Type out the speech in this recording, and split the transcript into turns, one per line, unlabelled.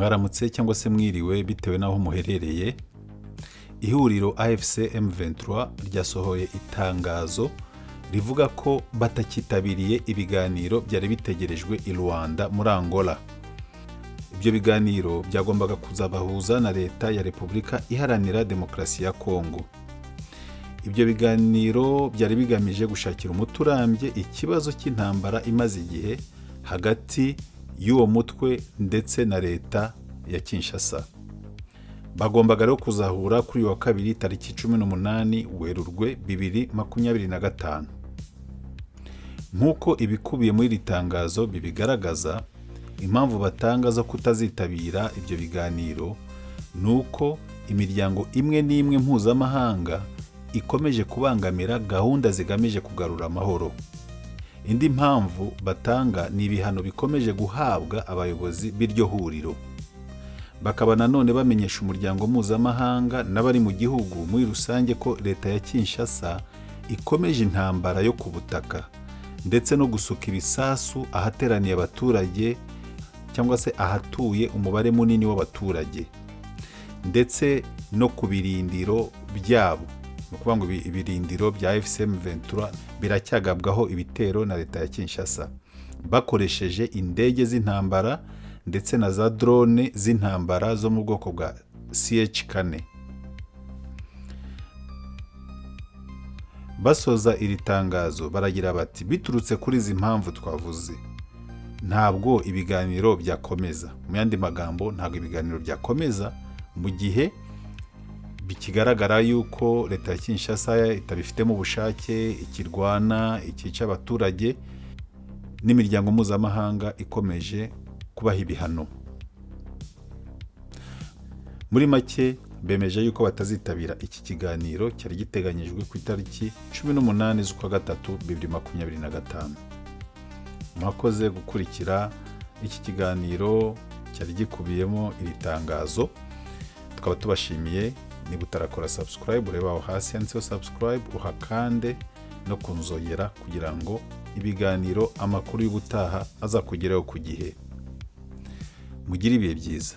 Mwaramutse cyangwa se mwiriwe bitewe n'aho muherereye. Ihuriro AFC M23 ryasohoye itangazo rivuga ko batakitabiriye ibiganiro byari bitegerejwe i Luanda muri Angola. Ibyo biganiro byagombaga kuzabahuza na leta ya Repubulika Iharanira Demokarasi ya Kongo. Ibyo biganiro byari bigamije gushakira umuturambye ikibazo cy'intambara imaze igihe hagati y'uwo mutwe ndetse na leta ya Kinshasa. Bagombaga rero kuzahura kuri wa kabiri itariki 18 Werurwe 2025. Nk'uko ibikubiye muri iri tangazo bibigaragaza, impamvu batanga zo kutazitabira ibyo biganiro nuko imiryango imwe n'imwe mpuzamahanga ikomeje kubangamira gahunda zigamije kugarura amahoro. Indi mpamvu batanga ni ibihano bikomeje guhabwa abayobozi b'iryo huriro. Bakaba nanone bamenyesha umuryango mpuzamahanga n'abari mu gihugu muri rusange ko leta ya Kinshasa ikomeje intambara yo ku butaka ndetse no gusuka ibisasu ahateraniye abaturage cyangwa se ahatuye umubare munini w'abaturage ndetse no ku birindiro byabo. Ni ukuvuga ngo ibirindiro bya FCM 23 biracyagabwaho ibitero na leta ya Kinshasa bakoresheje indege z'intambara ndetse na za drone z'intambara zo mu bwoko bwa CH4. Basoza iri tangazo baragira bati biturutse kuri izi mpamvu twavuze ntabwo ibiganiro byakomeza. Mu yandi magambo, ntabwo ibiganiro byakomeza mu gihe bikigaragara yuko leta ya Kinshasa itabifitemo ubushake, ikirwana, ikica abaturage n'imiryango mpuzamahanga ikomeje kubaha ibihano. Muri make bemeje yuko batazitabira iki kiganiro cyari giteganyijwe ku itariki 18 z'ukwa gatatu 2025. Mwakoze gukurikira iki kiganiro cyari gikubiyemo iri tangazo. Tukaba tubashimiye. Niba utarakora subscribe, ureba aho hasi handitseho subscribe, uhakande no kunzogera kugira ngo ibiganiro, amakuru y'ubutaha azakugeraho ku gihe. Mugire ibihe byiza.